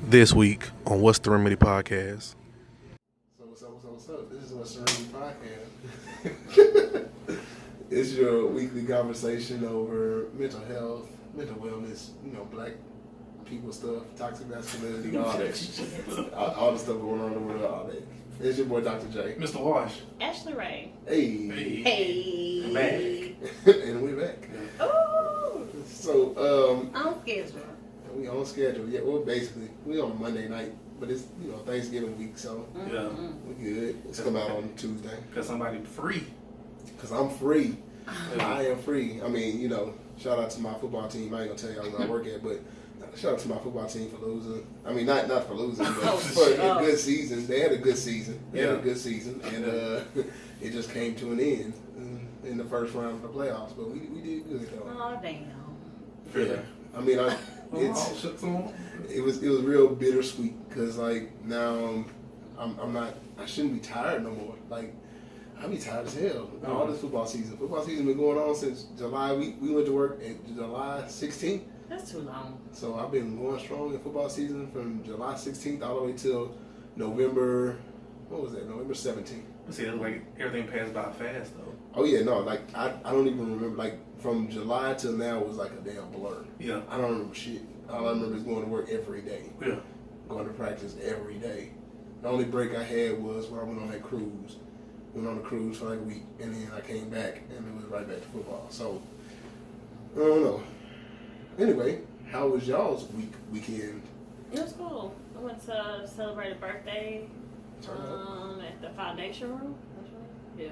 This week on What's the Remedy podcast. So what's up? This is What's the Remedy podcast. It's your weekly conversation over mental health, mental wellness, black people stuff, toxic masculinity, all that. all the stuff going on in the world, all that. It's your boy Dr. J. Mr. Wash. Ashley Ray. Hey. I'm back. And we're back. Ooh. So, On schedule. we on schedule. Yeah, well, basically, we on Monday night, but it's, Thanksgiving week, so Yeah. we good. It's come out on Tuesday. Because somebody free. Because I'm free. I am free. I mean, shout out to my football team. I ain't going to tell y'all where I work at, but shout out to my football team for losing. I mean, not for losing, but for a good season. They had a good season. And it just came to an end in the first round of the playoffs. But we did good, though. Oh, damn. Yeah. I mean, it was real bittersweet because, now I shouldn't be tired no more. I be tired as hell. All this football season. Football season been going on since July. We went to work at July 16th. That's too long. So I've been going strong in football season from July 16th all the way till November. What was that? November 17th. See, it looked like everything passed by fast, though. Oh yeah, no. I don't even remember. From July till now was like a damn blur. Yeah. I don't remember shit. All I remember is going to work every day. Yeah. Going to practice every day. The only break I had was when I went on that cruise. Went on a cruise for like a week, and then I came back, and it was right back to football. So, I don't know. Anyway, how was y'all's weekend? It was cool. I went to celebrate a birthday at the foundation room. Yeah.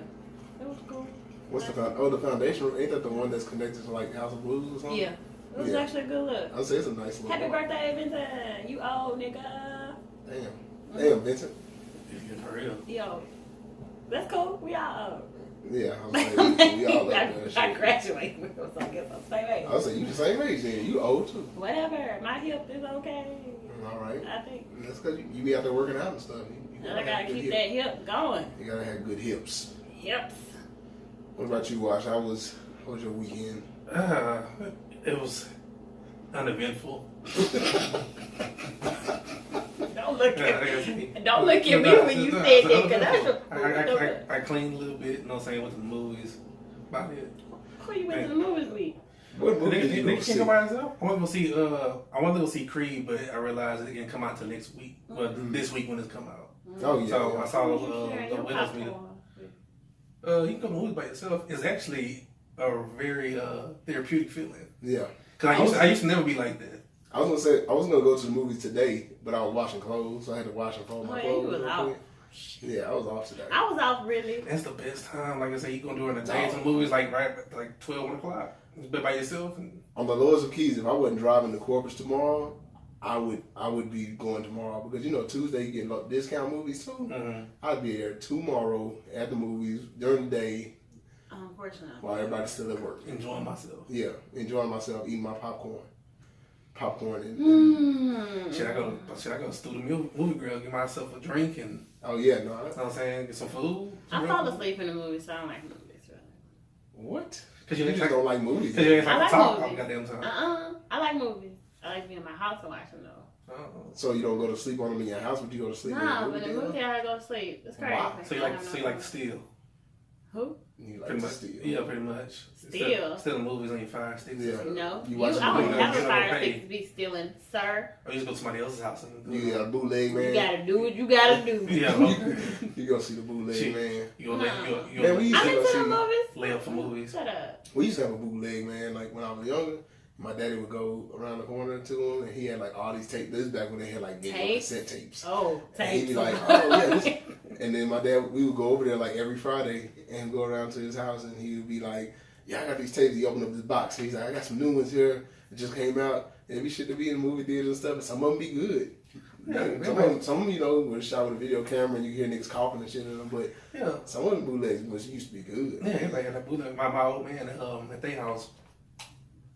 It was cool. What's the foundation room? Ain't that the one that's connected to House of Blues or something? Yeah. It was actually a good look. I'd say it's a nice little Happy bar. birthday, Vincent. You old nigga. Damn, Vincent. Yeah, for real. Yo. That's cool. We all old. Yeah, I was like, we all I like that shit. graduated. I was like, I'm the same age. I was like, you the same age then. You old too. Whatever. My hip is okay. All right. I think. That's because you be out there working out and stuff. I gotta keep that hip going. You gotta have good hips. Hips. What about you, Wash? How was your weekend? It was uneventful. Don't look at me. Don't look at me when you said that, because I cleaned a little bit, went to the movies. About it. Who you went to the movies with? What movie did you go Nigga see? can't go by himself. I wanted to go see Creed, but I realized it didn't come out till next week. Well, this week when it's come out. Oh yeah. So yeah. I saw the Winners meeting. You can go to movies by yourself. It's actually a very therapeutic feeling. Yeah. Cause I used to never be like that. I was gonna say I was gonna go to the movies today, but I was washing clothes, so I had to wash and fold my clothes. You was out. Yeah, I was off today. I was off really. That's the best time. Like I say, you gonna do it in the day. Some movies like 12, 1 o'clock. Just be by yourself. And On the Lords of Keys, if I wasn't driving to Corpus tomorrow, I would be going tomorrow because Tuesday you get discount movies too. mm-hmm. I'd be there tomorrow at the movies during the day Unfortunately. while everybody's still at work. enjoying myself. Yeah, enjoying myself, eating my popcorn and Should I go to the movie grill, get myself a drink and oh yeah, no. you know what I'm saying, get some food. I fall asleep in the movies, so I don't like movies. Really. What? Cause You just don't like movies. Cause you ain't I like like to talk all movies. goddamn time. I like movies. I like to be in my house and watch them though. So you don't go to sleep on them in your house, but you go to sleep Nah, in but the in movie the movie I go to sleep. It's crazy. Wow. So you like to steal? Who? You like Pretty to much. steal. Yeah, pretty much. Steal? Stealing movies on your fire sticks. Yeah. No. You You, watch I don't movies, have you a don't fire pay. stick to be stealing, sir. Or you just go to somebody else's house and You got a bootleg man. You gotta do what you gotta do. yeah. You go see the bootleg Shit. man. You gonna Man, we used I to been go to the see. movies. lay up for movies. Shut up. We used to have a bootleg man. Like when I was younger, my daddy would go around the corner to him, and he had all these tapes. This is back when they had video Tapes? cassette tapes. Oh, And he'd thanks. be like, oh yeah, this. And then my dad, we would go over there every Friday and go around to his house, and he would be like, yeah, I got these tapes. He opened up this box. He's like, I got some new ones here. It just came out. And we should be in the movie theaters and stuff, and some of them be good. Yeah, some of them, were shot with a video camera and you hear niggas coughing and shit in them, but yeah. some of them bootlegs used to be good. Yeah, everybody got that bootleg. My old man at their house,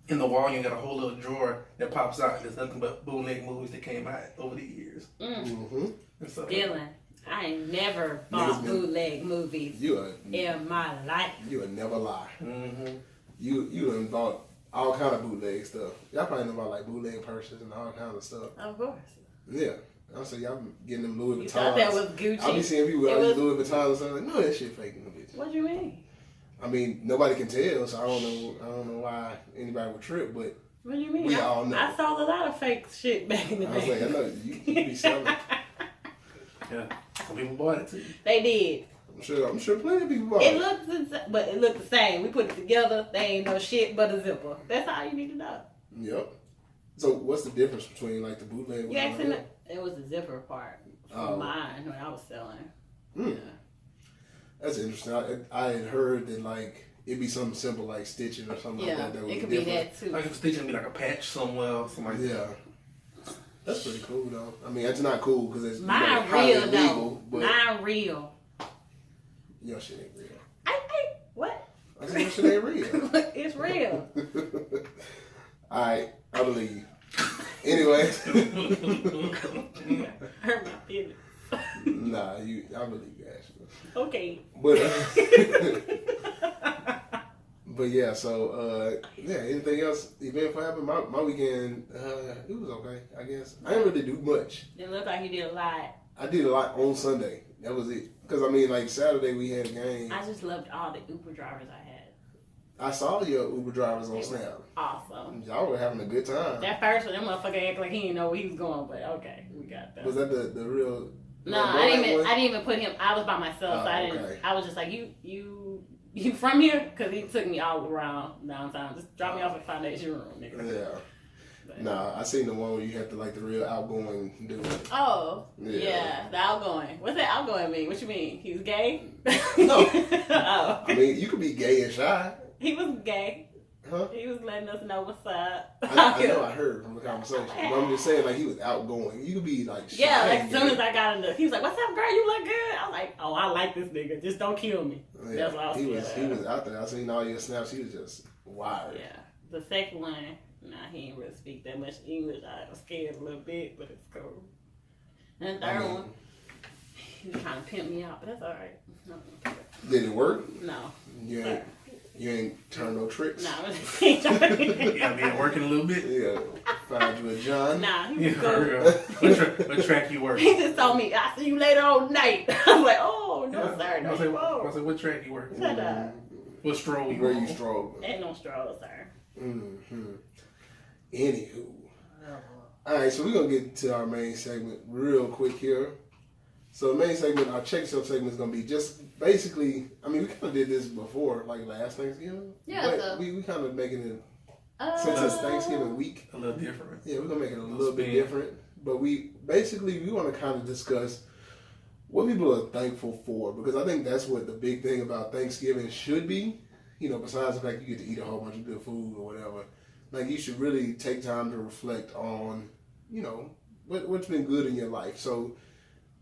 in the wall, you got a whole little drawer that pops out, and there's nothing but bootleg movies that came out over the years. Mm-hmm. And so, Dylan, I ain't never bought bootleg movies in my life. You would never lie. Mm-hmm. You done bought all kind of bootleg stuff. Y'all probably know about bootleg purses and all kinds of stuff. Of course. Yeah. I say y'all getting them Louis Vuittons. You thought that was Gucci. I be seeing people out with Louis Vuittons and stuff like, no, that shit fake in the bitch. What do you mean? I mean, nobody can tell, so I don't know why anybody would trip, but What do you mean? we all know. I sold a lot of fake shit back in the day. I was like, I know you be selling. Yeah, some people bought it too. They did. I'm sure plenty of people bought It it. looked the same. We put it together. They ain't no shit but a zipper. That's all you need to know. Yep. So what's the difference between like the bootleg and You the asking real? it was the zipper part for Oh. mine when I was selling. Hmm. Yeah. That's interesting. I had heard that like it'd be something simple like stitching or something Yeah, like that. That would it could be be different. that too. Like if stitching be like a patch somewhere, something like that. Yeah. That's pretty cool though. I mean, it's not cool because it's Mine highly real illegal, though. but Mine real. your shit ain't real. What? I said your shit ain't real. It's real. Alright, I believe you. Anyway. Hurt my feelings. Nah, I believe you actually. Okay. But yeah, so anything else eventful happened? My weekend, it was okay, I guess. I didn't really do much. It looked like you did a lot. I did a lot on Sunday. That was it. Because I mean, like Saturday we had a game. I just loved all the Uber drivers I had. I saw your Uber drivers on They were Snap. awesome. Y'all were having a good time. That first one, that motherfucker acted like he didn't know where he was going, but okay, we got that. Was that the real? No, I didn't even put him. I was by myself, so I didn't. Okay. I was just like, you from here? Because he took me all around downtown. Just drop me off at Foundation Room, nigga. Yeah. But- Nah, I seen the one where you have to like the real outgoing dude. Oh, Yeah. yeah, the outgoing. What's that outgoing mean? What you mean? He's gay? No. Oh, I mean, you could be gay and shy, he was gay. huh? He was letting us know what's up. I know I heard from the conversation. But I'm just saying, like, he was outgoing. You could be, like, shy. Yeah, like and as soon gay. as I got in the, he was like, "What's up, girl? You look good." I was like, "Oh, I like this nigga. Just don't kill me." Yeah, That's what I was he was scared of. out there. I seen all your snaps. He was just wired. Yeah, the second one, nah, he didn't really speak that much English. I was scared a little bit, but it's cool. And the third one, he was trying to pimp me out, but that's all right. Did it work? No, You ain't turned no tricks? no, Yeah, been working a little bit. Yeah. Find you a John? nah, he Yeah, was cool. what track you work? He just told me, "I'll see you later on night." I was like, "Oh no, sir, no, I said, whoa." what track you work? Shut up. What stroll you Where on? you stroll? Ain't no straw, sir. Mm-hmm. Anywho. Alright, so we're going to get to our main segment real quick here. So the main segment, our check yourself segment is going to be just basically, I mean, we kind of did this before, like last Thanksgiving. Yeah, But so- we kind of making it, since it's Thanksgiving week, A little different. yeah, we're going to make it a little bit Spin. different. But we want to kind of discuss what people are thankful for, because I think that's what the big thing about Thanksgiving should be. You know, besides the fact you get to eat a whole bunch of good food or whatever, like you should really take time to reflect on, you know, what's been good in your life. So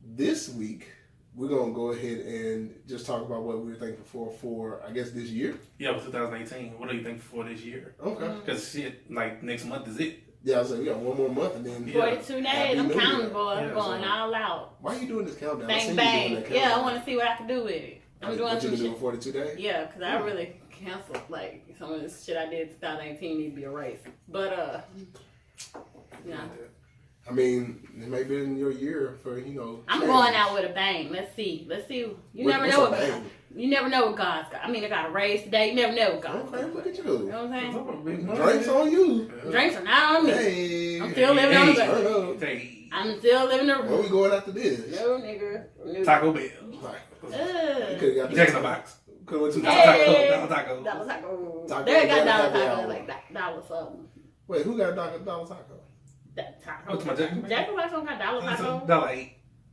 this week, we're going to go ahead and just talk about what we were thankful for, I guess, this year. Yeah, it was 2018. What are you thankful for this year? Okay. Because shit, like next month is it. Yeah, I was like, we got one more month and then... Yeah. 42 Happy days. I'm New counting, Year. boy. I'm Yeah, going so- all out. Why are you doing this countdown? I seen Bang, you doing bang. that Yeah, I countdown. want to see what I can do with it. I'm doing What you some can do shit. in 42 days? Yeah, because I really canceled, like, some of this shit I did in 2018 need to be erased. But, yeah. I mean, it may be in your year for, you know... I'm change. going out with a bang. Let's see. You never What's know a what bang? You never know what God's got. I mean, I got a raise today. You never know what God's Okay, got. look at You you. know what I'm saying? Big money. Drinks on you. Drinks are not on me. Hey. I'm still living on the Turn budget. up. Hey, I'm still living the Where we going after this? No, nigga. No. Taco Bell. Like, you Ugh. could have got Jackson Box. Could have went to Hey. Dollar Taco. Dollar taco. Taco They got Bell dollar happy taco, hour. like dollar something. Wait, who got a dollar taco? That taco. What's my Jackson Box? Jack Box don't got dollar taco. $1.08.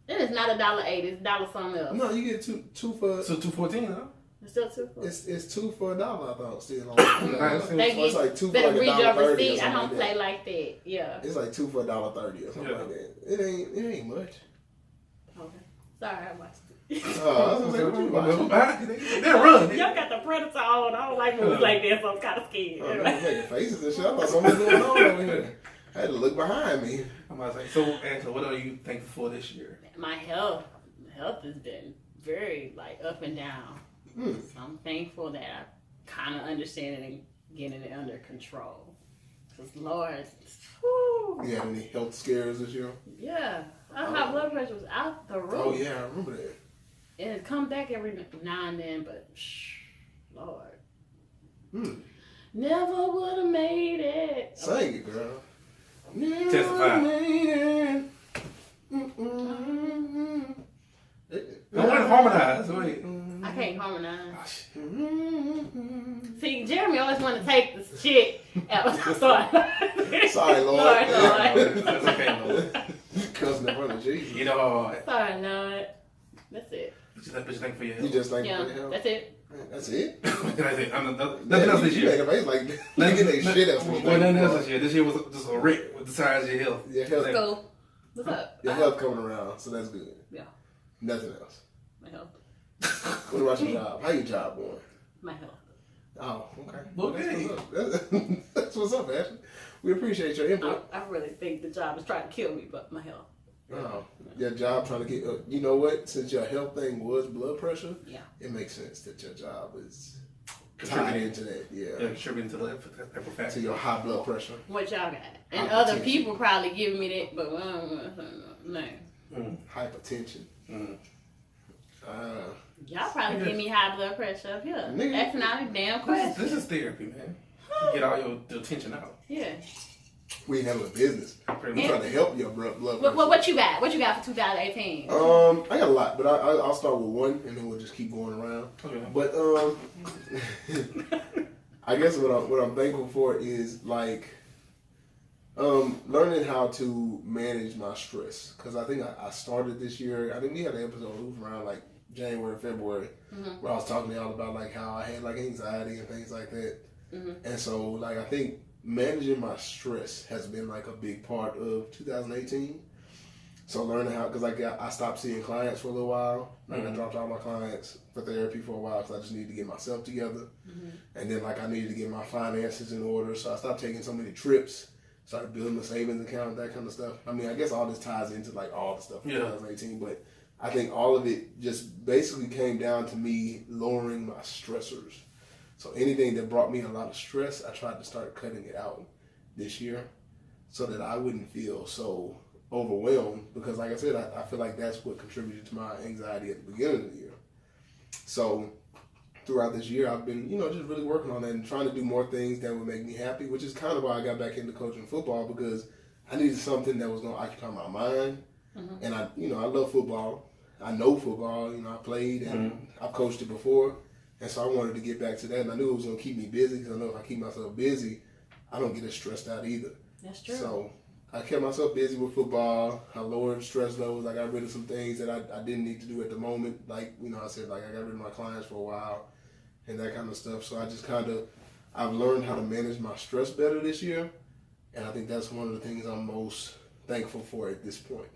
It is not $1.08. It's dollar something else. No, you get two for. So $2.14, huh? It's still two. It's $2 for $1. I thought still on. Nice. So They it's like $2 for better like read your $1.30 or receipt. I something don't like play that. like that. Yeah. It's like $2 for $1.30 or something Yeah. like that. It ain't much. Okay. Sorry, I watched it. Oh, I was gonna say, what you watching? They run. Y'all got the Predator on. I don't like movies like that, so I'm kind of scared. Oh, people making faces and shit. I thought something was going on over here. I had to look behind me. I'm about to say, so, Angela, what are you thankful for this year? My health has been very like up and down. Hmm. So I'm thankful that I kind of understand it and getting it under control. Lord. Whew. You had any health scares this year? Yeah. My high blood pressure was out the roof. Oh yeah, I remember that. And it come back every now and then, but Lord. Never would have made it. Sing it, girl. Testify. I want to harmonize. Wait. I can't harmonize. See, Jeremy always want to take the shit out. Sorry. Sorry, Lord. That's okay, Lord. Cussing in front of Jesus. You know, Sorry, Lord. That's it. but you thank for your You help. just thank Yeah, for your help. that's it. That's it? That's it. Nothing else this You year. make a face like they get their shit else. Well, nothing else this year. This year was just a wreck with the size of your health. Your health, So, what's up? your health coming around, so that's good. Yeah. Nothing else. My health. What about your job? How your job going? My health. Oh, okay. Okay. That's what's up, Ashley. We appreciate your input. I really think the job is trying to kill me, but my health. Oh, your job trying to get. You know what? Since your health thing was blood pressure, Yeah. it makes sense that your job is tied into that. Yeah. Contributing to that type of factor. To your high blood pressure. What y'all got? And Hypertension. other people probably giving me that, but no. Hypertension. Y'all probably give me high blood pressure up here. Nigga. Asking all these damn questions. This is therapy, man. You get all your tension out. Yeah. We ain't having a business. Pretty We're much. trying to help your blood pressure. What you got? What you got for 2018? I got a lot, but I'll start with one, and then we'll just keep going around. Okay. But I guess what I'm thankful for is like learning how to manage my stress. Because I think I started this year. I think we had an episode around like January, February, where I was talking to y'all about like how I had like anxiety and things like that. And so like I think managing my stress has been like a big part of 2018. So learning how, because like I stopped seeing clients for a little while. Like I dropped all my clients for therapy for a while because I just needed to get myself together. And then like I needed to get my finances in order. So I stopped taking so many trips, started building a savings account, that kind of stuff. I mean, I guess all this ties into like all the stuff in 2018, but I think all of it just basically came down to me lowering my stressors. So anything that brought me a lot of stress, I tried to start cutting it out this year so that I wouldn't feel so overwhelmed, because like I said, I feel like that's what contributed to my anxiety at the beginning of the year. So throughout this year, I've been, just really working on that and trying to do more things that would make me happy, which is kind of why I got back into coaching football, because I needed something that was going to occupy my mind. And I love football. I know football. I played and I've coached it before. And so I wanted to get back to that, and I knew it was going to keep me busy, because I know if I keep myself busy, I don't get as stressed out either. That's true. So I kept myself busy with football. I lowered stress levels. I got rid of some things that I didn't need to do at the moment. Like, I said, like I got rid of my clients for a while and that kind of stuff. So I just I've learned how to manage my stress better this year. And I think that's one of the things I'm most thankful for at this point.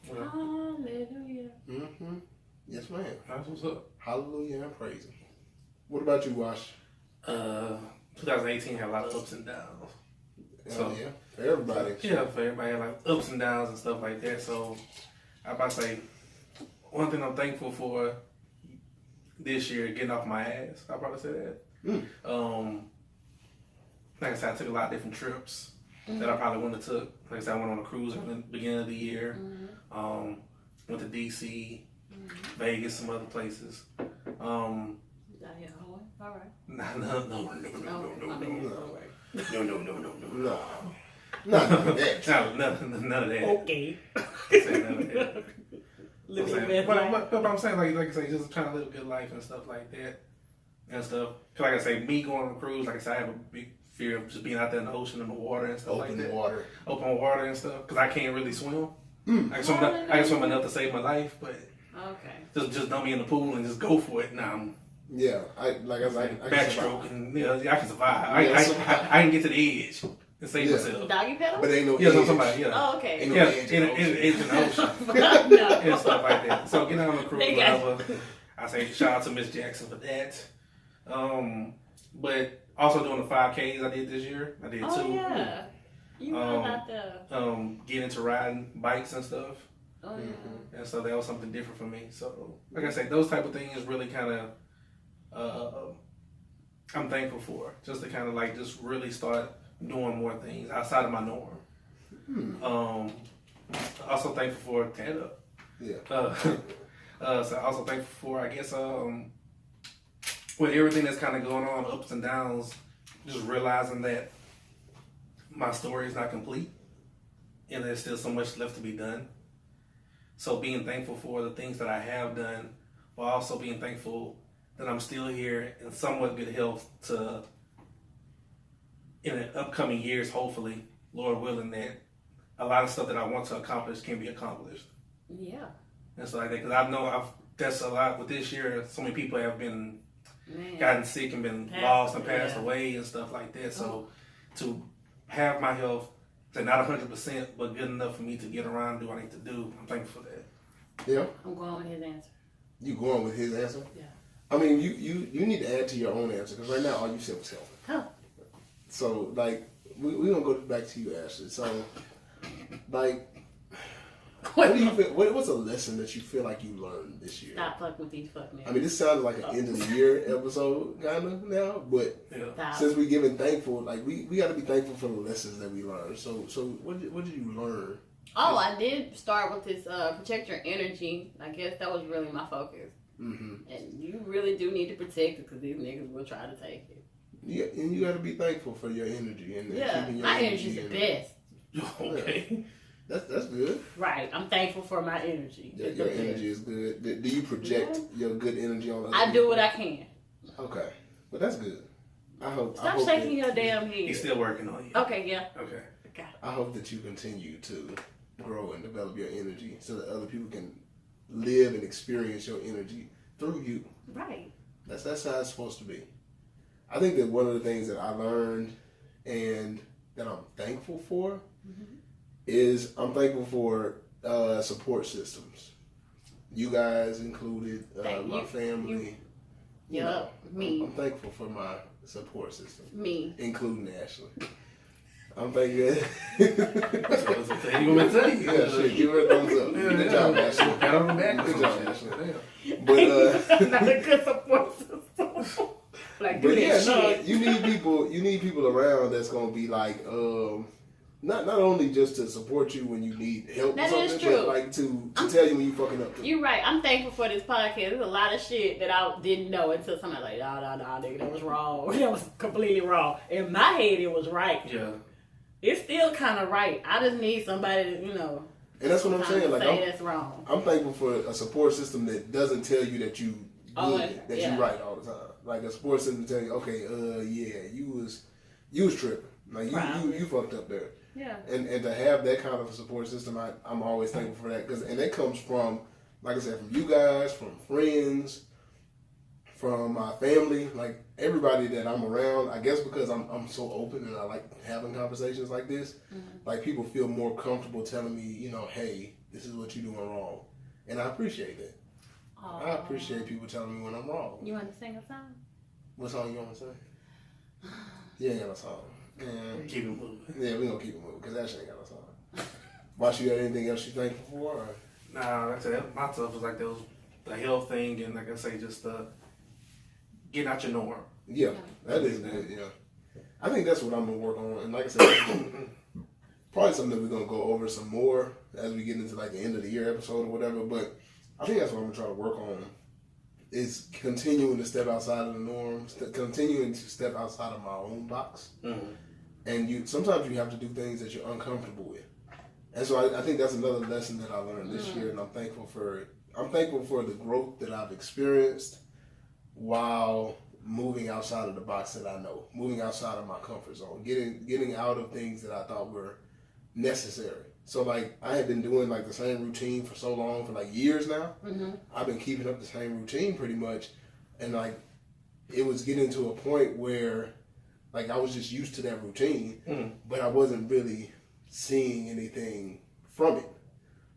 Hallelujah. Yes, ma'am. That's what's up. Hallelujah and praise him. What about you, Wash? 2018 had a lot of ups and downs. So yeah, for everybody. Yeah, for everybody had like ups and downs and stuff like that. So I about to say one thing I'm thankful for this year, getting off my ass. I'll probably say that. Like I said, I took a lot of different trips that I probably wouldn't have took. Like I said, I went on a cruise in the beginning of the year. Went to DC, Vegas, some other places. Out here, Hawaii? All right. No. None of that. None of that. Okay. Say none of that. Living But I'm saying, like I say, just trying to live a good life and stuff like that. And stuff. Like I say, me going on a cruise, like I said, I have a big fear of just being out there in the ocean and the water and stuff like that. Open water and stuff. Because I can't really swim. I can swim enough to save my life, but just dump me in the pool and just go for it. Now yeah, I backstroke and I can survive. I can get to the edge and save myself. Doggy pedal? But ain't no Yeah, edge. somebody. Yeah. Oh, okay. Ain't no Yeah, edge in the ocean. edge in the ocean No. and stuff like that. So getting on the cruise, They got- whatever. I say shout out to Miss Jackson for that. But also doing the 5Ks I did this year. I did two. Oh, yeah. You run out there. Get into riding bikes and stuff. Oh, yeah. And so that was something different for me. So, like I said, those type of things really kind of, I'm thankful for. Just to kind of like just really start doing more things outside of my norm. Also thankful for Ted. Yeah. So also thankful for, I guess, with everything that's kind of going on, ups and downs, just realizing that my story is not complete and there's still so much left to be done. So being thankful for the things that I have done, while also being thankful that I'm still here in somewhat good health to, in the upcoming years, hopefully, Lord willing, that a lot of stuff that I want to accomplish can be accomplished. Yeah. And stuff like that. Because I know that's a lot with this year. So many people have been gotten sick and been lost and passed away and stuff like that. So to have my health, say not 100%, but good enough for me to get around and do what I need to do, I'm thankful for that. Yeah. I'm going with his answer. You going with his answer? Yeah. I mean, you need to add to your own answer because right now all you said was health. Huh. So like we're gonna go back to you, Ashley. So like. What do you feel? What's a lesson that you feel like you learned this year? Stop fucking with these fucking niggas. I mean, this sounds like an end of the year episode kind of now, but since we're giving thankful, like we got to be thankful for the lessons that we learned. So what did you learn? Oh, I did start with this protect your energy. I guess that was really my focus. Mm-hmm. And you really do need to protect it because these niggas will try to take it. Yeah, and you got to be thankful for your energy and keeping your my energy's the best. Okay. Yeah. That's good. Right. I'm thankful for my energy. Yeah, your energy is good. Do you project your good energy on others? I do what I can. Okay. But that's good. Stop shaking your damn head. He's still working on you. Okay, yeah. Okay. Got it. I hope that you continue to grow and develop your energy so that other people can live and experience your energy through you. Right. That's how it's supposed to be. I think that one of the things that I learned and that I'm thankful for is I'm thankful for support systems. You guys included, my family. Me. I'm thankful for my support system. Me. Including Ashley. I'm thankful. You want me to tell you? Yeah, shit. Give her a thumbs up. Good job, Ashley. Pat on the back. Good job, Ashley. But not a good support system. Like, do that shit. You need people around that's gonna be like, not only just to support you when you need help That or is something, true. but like to tell you when you fucking up too. You're right. I'm thankful for this podcast. There's a lot of shit that I didn't know until somebody like, nah, nigga, that was wrong. That was completely wrong. In my head, it was right. Yeah. It's still kind of right. I just need somebody to, And that's what I'm saying. Like, that's wrong. I'm thankful for a support system that doesn't tell you that you good, that you right all the time. Like a support system tell you, okay, yeah, you was tripping. Like you fucked up there. Yeah. And to have that kind of a support system, I'm always thankful for that and that comes from, like I said, from you guys, from friends, from my family, like everybody that I'm around. I guess because I'm so open and I like having conversations like this, like people feel more comfortable telling me, hey, this is what you're doing wrong, and I appreciate that. Aww. I appreciate people telling me when I'm wrong. You want to sing a song? What song you want to sing? You ain't got a song. Yeah. Keep it moving. Yeah, we gonna keep it moving because Ashley ain't got a song. Watch, you got anything else you thankful for? Or? Nah, like I said, my stuff was like those the health thing and like I say, just getting out your norm. Yeah, that is good. Yeah, I think that's what I'm gonna work on. And like I said, probably something that we're gonna go over some more as we get into like the end of the year episode or whatever. But I think that's what I'm gonna try to work on. Is continuing to step outside of the norm, continuing to step outside of my own box. Mm-hmm. And sometimes you have to do things that you're uncomfortable with. And so I think that's another lesson that I learned this year, and I'm thankful for it. I'm thankful for the growth that I've experienced while moving outside of the box that I know, moving outside of my comfort zone, getting out of things that I thought were necessary. So like I had been doing like the same routine for so long, for like years now. Mm-hmm. I've been keeping up the same routine pretty much, and like it was getting to a point where like I was just used to that routine, but I wasn't really seeing anything from it.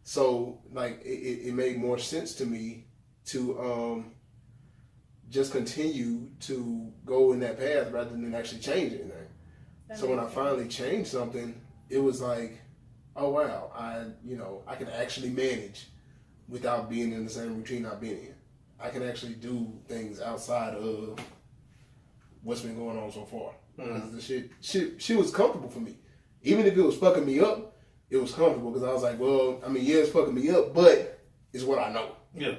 So like it made more sense to me to just continue to go in that path rather than actually change anything. So when I finally changed something, it was like, oh wow, I can actually manage without being in the same routine I've been in. I can actually do things outside of what's been going on so far. Because the shit was comfortable for me. Even if it was fucking me up, it was comfortable because I was like, well, I mean, yeah, it's fucking me up, but it's what I know. Yeah.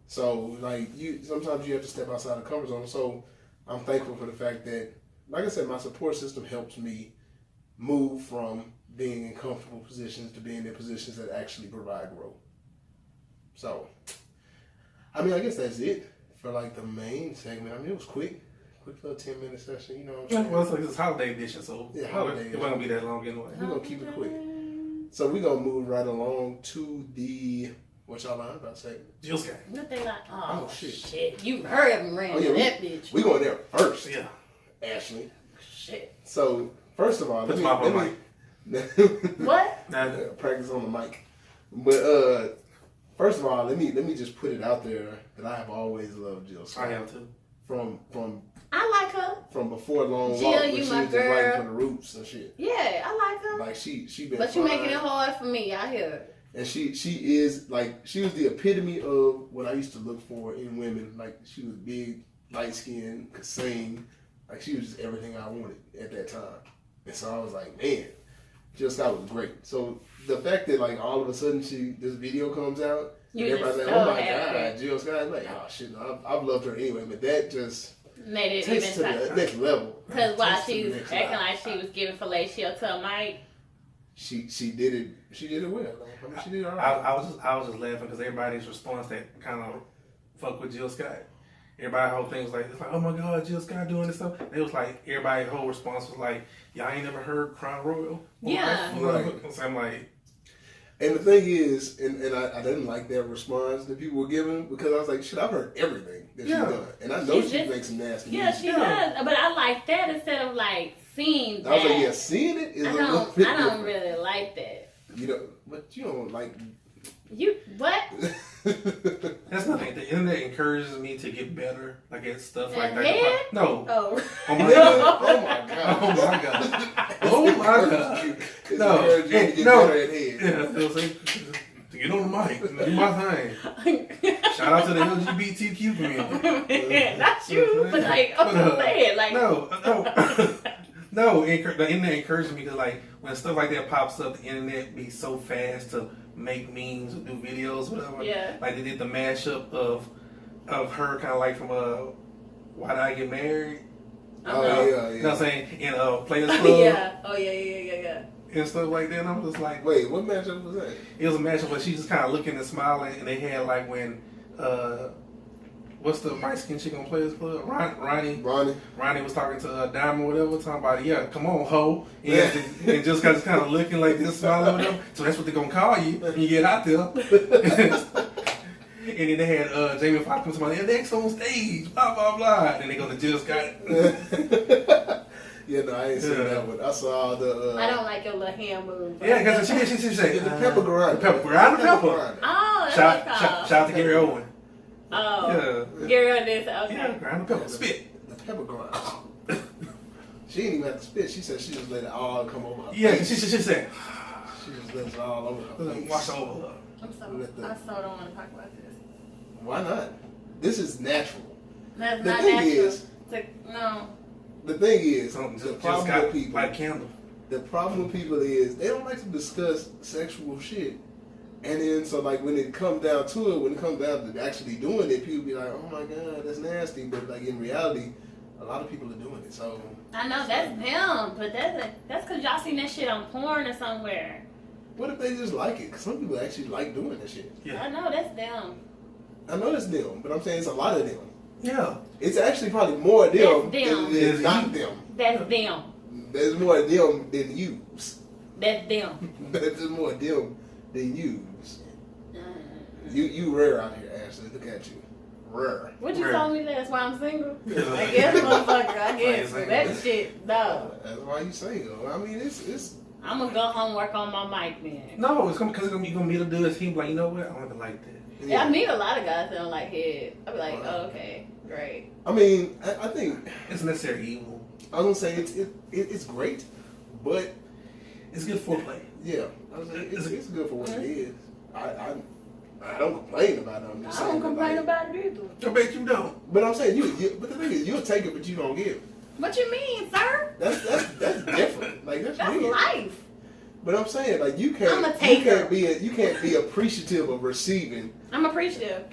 So, like, sometimes you have to step outside the comfort zone. So, I'm thankful for the fact that, like I said, my support system helps me move from being in comfortable positions to being in positions that actually provide growth. So, I mean, I guess that's it for, like, the main segment. I mean, it was quick little 10-minute session, you know what I'm saying? Well, it's like this holiday edition, so yeah, holiday it wasn't going to be that long anyway. We're going to keep it quick. So we're going to move right along to the, what y'all lying about segment? Jill's guy. What they like? Oh, shit. You heard him ran that bitch. We going there first. Yeah. Ashley. Shit. So, first of all, what? Practice on the mic. But first of all, let me just put it out there that I have always loved Jill Scott. I have too. From I like her. From before Long Jill, Walk, when you she my was just writing girl. for the Roots and shit. Yeah, I like her. Like she been. But you making it hard for me out here. And she is like, she was the epitome of what I used to look for in women. Like, she was big, light skinned, could sing. Like, she was just everything I wanted at that time. And so I was like, man, Jill Scott was great. So the fact that, like, all of a sudden this video comes out, and everybody's like, oh my God, Jill Scott. Like, oh shit, no, I've loved her anyway. But that just made it takes even to the next level. Because while she was acting like she was giving fellatio to Mike, she did it. She did it well. I mean, she did all right. I was just laughing because everybody's response that kind of fuck with Jill Scott. Everybody whole thing was like, it's like, oh my God, Jill Scott doing this stuff. It was like everybody's whole response was like, y'all ain't never heard Crown Royal? Yeah. Right. So I'm like, and the thing is, and I didn't like that response that people were giving because I was like, shit, I've heard everything that she's done. And I know she makes some nasty music. She does. But I like that instead of like seeing that. I was like, yeah, seeing it is a little bit I don't different. really like that. You know, but you don't like... You, what? that's nothing. The internet encourages me to get better, like at stuff like that. Head? No. Oh. Oh my God. Oh my God. Oh my God. Oh my God. No. Yeah, they'll say, get on the mic, do my thing. Shout out to the LGBTQ community. Not you, but like, I'm saying, like. No, the internet encourages me because like when stuff like that pops up, the internet be so fast to make memes or do videos, whatever. Yeah. Like they did the mashup of her kind of like from Why Did I Get Married? Oh yeah. You know what I'm saying? In Players Club. Yeah. Oh yeah. And stuff like that. And I'm just like, wait, what matchup was that? It was a matchup where she just kind of looking and smiling, and they had like when what's the bright skin chick on Players Club? Ronnie was talking to Diamond or whatever, talking about, yeah, come on, ho. And just kind of looking like this, smiling or whatever. So that's what they're going to call you when you get out there. And then they had Jamie Foxx come to my next on stage, blah, blah, blah. And then they go to Jill Scott. Yeah, no, I ain't seen that one. I saw the... I don't like your little hand move. Yeah, because she said... The pepper grinder. The pepper grinder. Oh, that's what it's called. Shout out to Gary Owen. Oh. Yeah. Gary Owen did okay. Yeah, grind the pepper. Spit. The pepper grinder. She didn't even have to spit. She said she just let it all come over her Yeah, face. she said... She just let it all over her face. Wash over her. I so don't want to talk about this. Why not? This is natural. That's The not thing natural. is... No. The thing is, The problem with people is they don't like to discuss sexual shit. And then, so like when it comes down to it, when it comes down to actually doing it, people be like, oh my God, that's nasty. But like in reality, a lot of people are doing it. So I know that's them, but that's because y'all seen that shit on porn or somewhere. what if they just like it? Because some people actually like doing that shit. Yeah. I know that's them. I know it's them, but I'm saying it's a lot of them. Yeah. It's actually probably more of them them. than not them. That's them. There's more of them than yous. That's them. There's more of them than yous. You rare out here, Ashley. Look at you. Rare. What you told me that's why I'm single? Yeah. I guess, motherfucker. I guess. But that shit, no. That's why you single. I mean, it's. I'm gonna go home and work on my mic then. No, it's because you're gonna meet a dude. He be like, you know what? I don't even like that. Yeah, I meet a lot of guys that don't like head. I be like, oh, okay, great. I mean, I think It's necessary evil. I was gonna say it's great, but It's good foreplay. yeah, I was like, it's good for what it is. I don't complain about it. I'm just I don't saying, complain like, about it either. I bet you don't. But I'm saying you. But the thing is, you'll take it, but you don't give. What you mean, sir? That's different. Like that's weird. Life. But I'm saying, like, you can't be appreciative of receiving. I'm appreciative.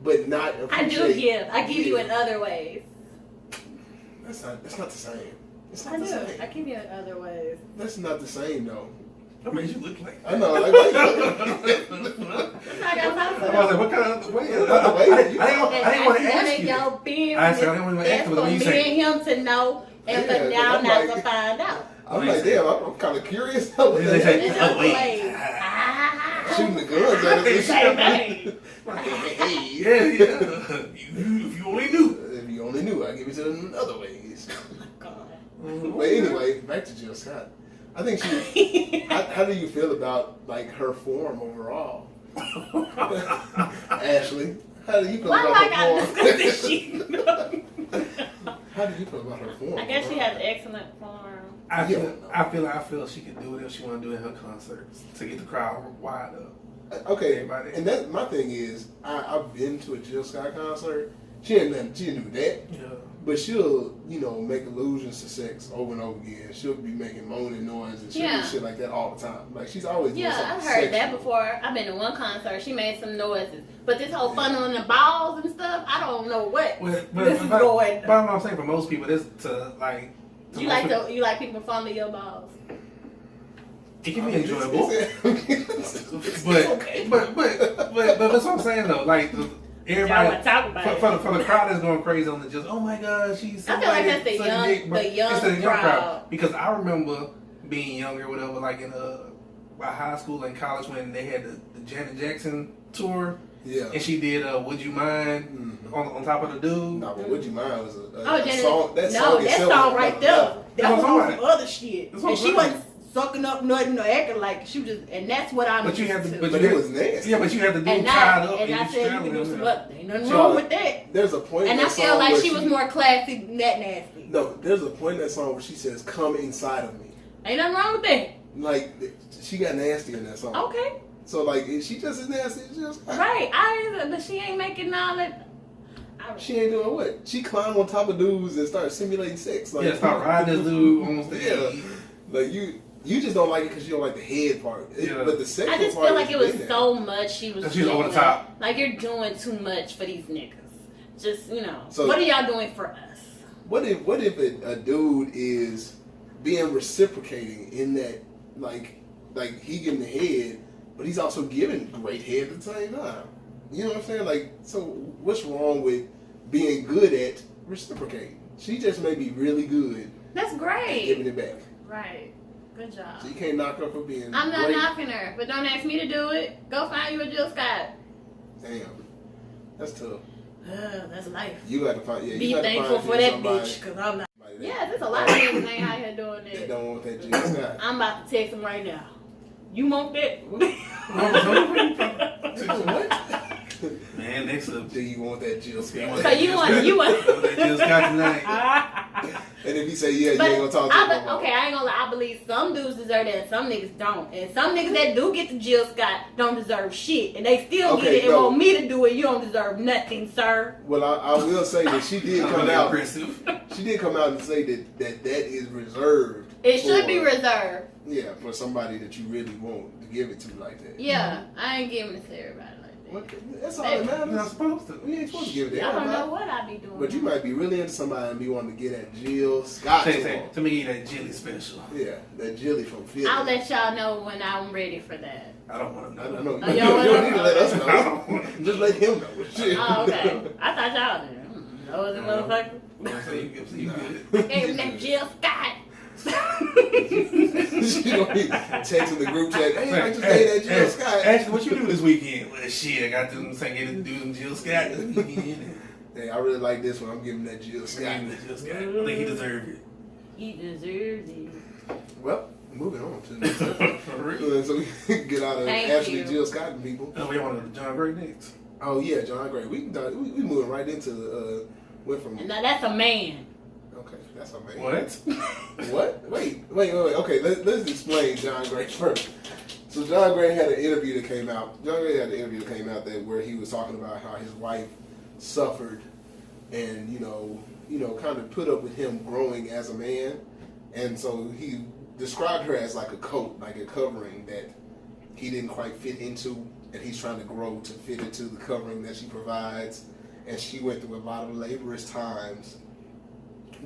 But not appreciate. I do give. I give you in other ways. That's not the same. It's not I the do. same. I give you in other ways. That's not the same, though. That made you look like I know. Like, why you I got I was like, what kind of way? I didn't want to ask you. Your business. I didn't want to ask you, but when you for say, me and him to know, and Yeah, for now I'm not like- to find out. I'm like, damn, I'm kind of curious. They say, In oh, other wait. ways. Shooting the guns at us. Same thing. Hey, Yeah. If you only knew. if you only knew, I'd give it to them in other ways. God. But anyway, back to Jill Scott. I think she. How do you feel about like her form overall, Ashley? How do you feel Why do I about gotta her discuss this form? shit? How do you feel about her form? I guess she overall? has excellent form. I feel she could do whatever she want to do in her concerts to get the crowd wide up. Okay, Everybody. and that my thing is, I've been to a Jill Scott concert. She didn't do that, Yeah. but she'll make allusions to sex over and over again. She'll be making moaning noise and she'll do shit like that all the time. Like she's always doing Yeah, something I've heard that sexual. before. I've been to one concert. She made some noises, but this whole funneling the balls and stuff, I don't know what this is going. But I'm saying for most people, this to like. To You most like people, you like people funneling your balls. it can be enjoyable. Okay. But that's what I'm saying though. Like everybody Y'all talk about for the crowd that's going crazy on the just. Oh my God, she's. I feel like that's the young crowd. Because I remember being younger, whatever, like in by high school and college when they had the Janet Jackson tour. Yeah. And she did Would You Mind on top of the dude. No, but Would You Mind was a Janet, song. That no, song that itself song was right another level. there. That was That's what I'm on some other shit. That's what And I'm she saying. wasn't sucking up nothing or acting like she was just, and that's what I'm But you have to. used But But you it have- was nasty. Yeah, but you have to do and tied I, up. and I you said you can do straddling some them. up. Ain't nothing So, wrong with that. There's a point And in I that feel song like where she was more classy than that nasty. No, there's a point in that song where she says, "Come inside of me." Ain't nothing wrong with that. Like she got nasty in that song. Okay. So like, is she just as nasty as Jill Scott? Right. But she ain't making all that. She ain't doing what? She climbed on top of dudes and started simulating sex. Like, Yeah, start riding this dude on stage. Yeah. Like you just don't like it because you don't like the head part. Yeah. But the sexual I just part feel like is it was in there. so much she was She's over the doing. top. Like you're doing too much for these niggas. Just So- what are y'all doing for us? What if a dude is being reciprocating in that like he giving the head, but he's also giving great head at the same time? You know what I'm saying? Like, so what's wrong with being good at reciprocating? She just may be really good That's at great. giving it back. Right. Good job. So you can't knock her for being I'm not great. knocking her, but don't ask me to do it. Go find you a Jill Scott. Damn, that's tough. That's life. You got to find. Yeah, Be you got thankful to for find that somebody bitch, cause I'm not. that- Yeah, there's a lot of niggas ain't out here doing that that. don't want that Jill Scott. I'm about to text him right now. You want that? What? Man, next up. Do you want that Jill Scott? So you want That just got tonight. And if he say yeah, But you ain't gonna talk to him. no more. okay, I ain't gonna lie. I believe some dudes deserve that and some niggas don't. And some niggas that do get the Jill Scott don't deserve shit. And they still Okay, get it and no. want me to do it. You don't deserve nothing, sir. Well, I will say that she did come Really out. impressive. She did come out and say that is reserved. It should for- be reserved. Yeah, for somebody that you really want to give it to like that. Yeah, I ain't giving it to everybody like that. What? That's all that You're not matters. supposed to. We ain't supposed to give it to I don't know everybody. what I be doing. But you might be really into somebody and be wanting to get that Jill Scott. Say, to me, that jelly special. Yeah, that Jilly from Philly. I'll let y'all know when I'm ready for that. I don't want to I know. don't know. Oh, You y'all don't wanna- need to let us I know. don't want to Just let him know. Shit. Oh, okay. I thought y'all did. Nosy motherfucker. So you good. Hey, that Jill Scott. She gonna be texting the group chat. Hey, I just dated that Jill Scott. Ashley, what you do this weekend? Well, shit, I got them saying to do some Jill Scott this weekend. Hey, I really like this one. I'm giving that Jill Scott. I think he deserved it. He deserves it. Well, moving on to the next episode. For real. So we can get out of Thank Ashley you. Jill Scott and people. Oh, we want to go to John Gray next. Oh yeah, John Gray. We moving right into went from Now that's a man. okay, that's amazing. What? What? Wait. Okay, let's explain John Gray first. So John Gray had an interview that came out. John Gray had an interview that came out that where he was talking about how his wife suffered, and kind of put up with him growing as a man. And so he described her as like a coat, like a covering that he didn't quite fit into, and he's trying to grow to fit into the covering that she provides. And she went through a lot of laborious times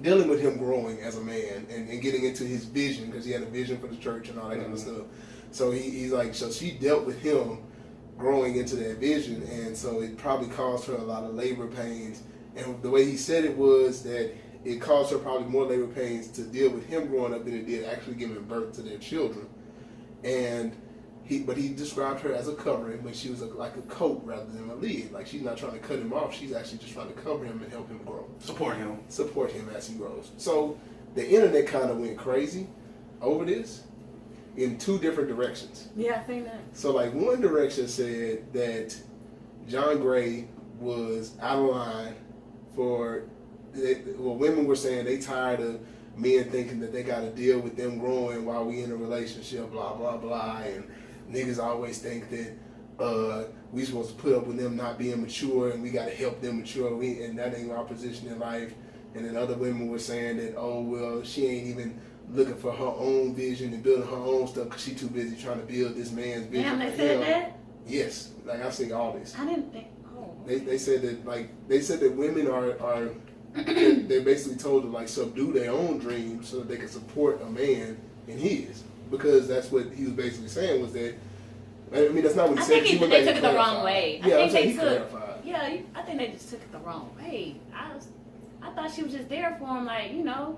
dealing with him growing as a man and getting into his vision, because he had a vision for the church and all that kind of stuff. So he's like, so she dealt with him growing into that vision, and so it probably caused her a lot of labor pains. And the way he said it was that it caused her probably more labor pains to deal with him growing up than it did actually giving birth to their children. But he described her as a covering, but she was like a coat rather than a lid. Like, she's not trying to cut him off. She's actually just trying to cover him and help him grow. Support him as he grows. So the internet kind of went crazy over this in two different directions. Yeah, I think that. So, like, one direction said that John Gray was out of line women were saying they tired of men thinking that they got to deal with them growing while we in a relationship, blah, blah, blah, and niggas always think that we supposed to put up with them not being mature and we got to help them mature, and that ain't our position in life. And then other women were saying that, oh, well, she ain't even looking for her own vision and building her own stuff because she too busy trying to build this man's vision. Damn, they said that? Yes. Like, I've seen all this. I didn't think, They said that women are they're basically told to, like, subdue their own dreams so that they can support a man in his. Because that's what he was basically saying, was that, I mean, that's not what he said. I think they took it the wrong way. Yeah, I think clarified. Yeah, I think they just took it the wrong way. I thought she was just there for him, like,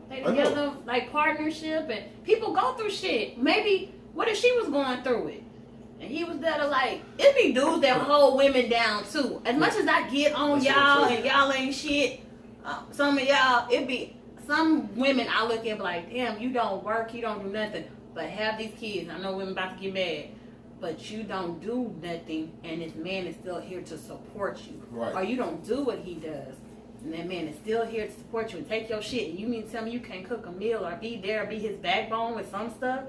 they together, like, partnership, and people go through shit. Maybe, what if she was going through it? And he was there to, like, it be dudes that hold women down, too. As much as I get on y'all and y'all ain't shit, some of y'all, it be, some women I look at like, damn, you don't work, you don't do nothing, but have these kids. I know women about to get mad, but you don't do nothing, and this man is still here to support you. Right. Or you don't do what he does, and that man is still here to support you and take your shit. And you mean to tell me you can't cook a meal or be there, be his backbone with some stuff?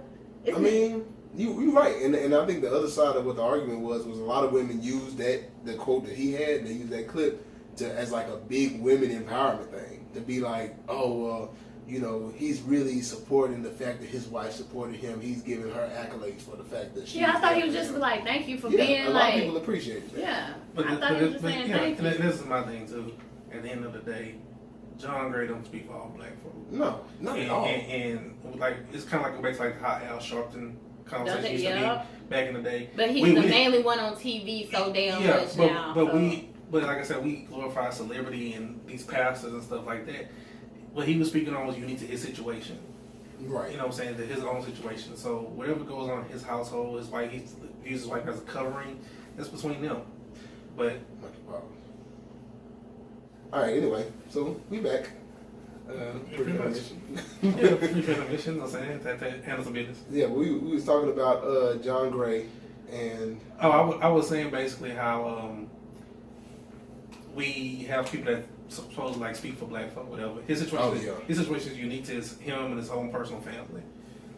You're right, and I think the other side of what the argument was a lot of women used the quote that he had, they used that clip as like a big women empowerment thing, to be like, oh, he's really supporting the fact that his wife supported him. He's giving her accolades for the fact that she. Yeah, I thought he was just like, thank you for being a lot of people appreciate it. Yeah, but I thought he was just saying thank you. This is my thing too. At the end of the day, John Gray don't speak for all black folk. No, not at all. And like, it's kind of like going back to like how Al Sharpton conversation used to be back in the day. But he's the mainly one on TV so damn much now. But like I said, we glorify celebrity and these pastors and stuff like that. What he was speaking on was unique to his situation. Right. You know what I'm saying? To his own situation. So whatever goes on in his household, his wife, he views his wife as a covering. That's between them. But all right. Anyway, so we back. Pre-mission, I'm saying that handle some business. Yeah, we was talking about John Gray and. I was saying basically how we have people that supposedly like speak for black folk, whatever. His situation is unique to him and his own personal family.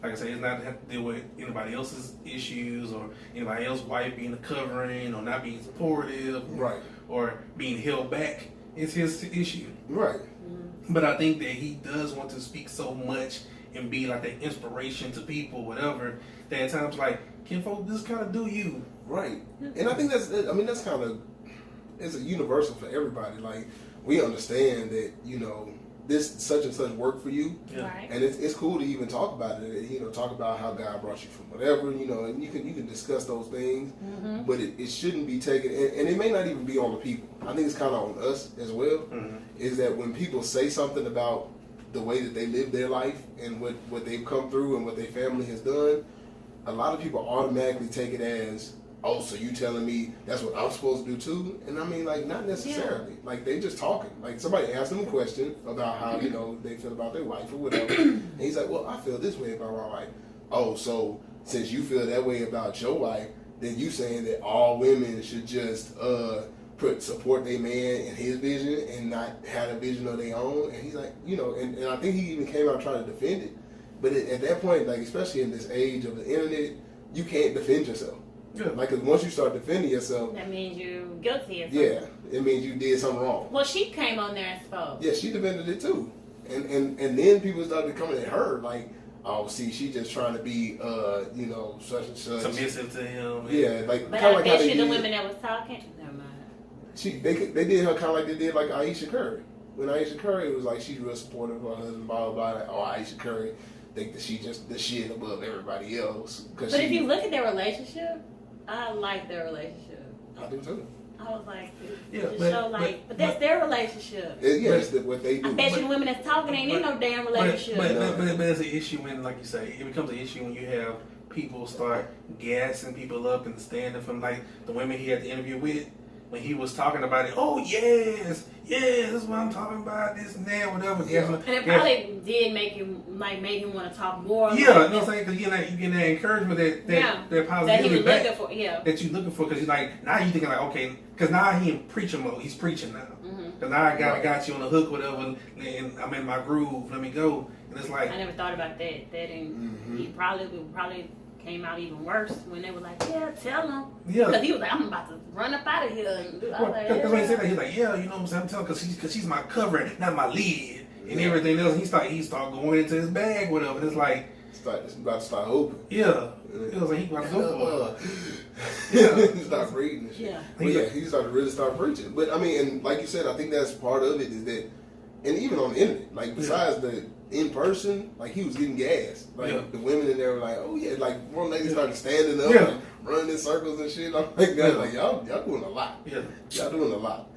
Like I say, it's not to have to deal with anybody else's issues or anybody else's wife being a covering or not being supportive, or being held back. It's his issue, right? But I think that he does want to speak so much and be like that inspiration to people, whatever. That at times, like, can folks just kind of do you, right? And I think that's kind of, it's a universal for everybody. Like, we understand that, this such and such work for you, right? And it's cool to even talk about it. Talk about how God brought you from whatever, and you can discuss those things, but it shouldn't be taken, and it may not even be on the people. I think it's kind of on us as well. Is that when people say something about the way that they live their life and what they've come through and what their family has done, a lot of people automatically take it as, oh, so you telling me that's what I'm supposed to do too? And I mean, like, not necessarily. Like, they just talking. Like, somebody asked them a question about how, they feel about their wife or whatever. And he's like, well, I feel this way about my wife. Oh, so since you feel that way about your wife, then you saying that all women should just support their man and his vision and not have a vision of their own? And he's like, and I think he even came out trying to defend it. But at that point, like, especially in this age of the internet, you can't defend yourself. Yeah. Like, cause once you start defending yourself, that means you're guilty. Of something. yeah, it means you did something wrong. Well, she came on there and spoke. Yeah, she defended it too, and then people started coming at her like, oh, see, she just trying to be, such and such. Submissive to him. Yeah, like But kind I of like bet how you they the did. women that was talking. Never mind. They did her kind of like they did like Aisha Curry. When Aisha Curry was like she's real supportive of her husband, blah blah blah. Like, oh, Aisha Curry think that she just the shit above everybody else. But if you look at their relationship, I like their relationship. I do too. I was like, Yeah, but that's their relationship. It's what they do. I bet you the women that's talking ain't in no damn relationship. But it's an issue when, like you say, it becomes an issue when you have people start gassing people up and standing from, like, the women he had the interview with, when he was talking about it. Oh, yes, this is what I'm talking about, this and that, whatever. Yeah. And it probably did make him, made him want to talk more. Yeah, you know what I'm saying? Because you get that encouragement, that positivity that he was back, looking for. Yeah, that you're looking for. Because you're like, now you thinking like, okay, because now he in preaching mode. He's preaching now. Because now I got you on the hook, whatever, and I'm in my groove. Let me go. And it's like, I never thought about that. He probably came out even worse when they were like, yeah, tell him. yeah. Because he was like, I'm about to run up out of here. And I was like, That's why he said that. He's like, yeah, you know what I'm saying? I'm telling because she's my covering, not my lid, and everything else. He start going into his bag, whatever. And it's like, It's about to start hoping. yeah. It was like he about to go for it. Yeah, he started reading and shit. Yeah. But yeah, he started really start preaching. But I mean, and like you said, I think that's part of it is that, and even on the internet, like besides the in person, like he was getting gas. Like the women in there were like, oh yeah, like one lady started standing up and running in circles and shit. I'm like, like y'all doing a lot. Yeah. Y'all doing a lot.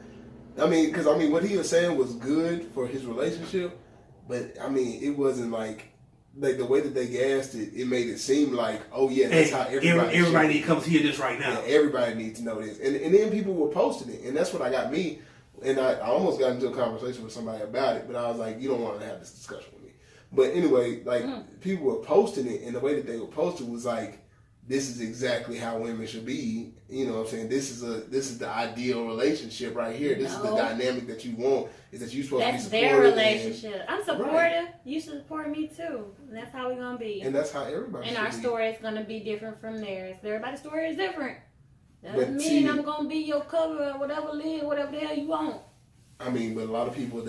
I mean, because what he was saying was good for his relationship, but I mean, it wasn't like the way that they gassed it, it made it seem like, oh yeah, that's how everybody needs to come to hear this right now. Yeah, everybody needs to know this. And then people were posting it, and that's what I got me. And I almost got into a conversation with somebody about it, but I was like, you don't want to have this discussion with me. But anyway, like people were posting it, and the way that they were posting was like, this is exactly how women should be. You know what I'm saying? This is the ideal relationship right here. This is the dynamic that you want. Is that you're supposed to be supportive. That's their relationship. I'm supportive. Right. You should support me too. And that's how we're gonna be. And that's how everybody. And should our be. story is gonna be different from theirs. Everybody's story is different. Doesn't mean I'm gonna be your cover or whatever the hell you want. I mean, but a lot of people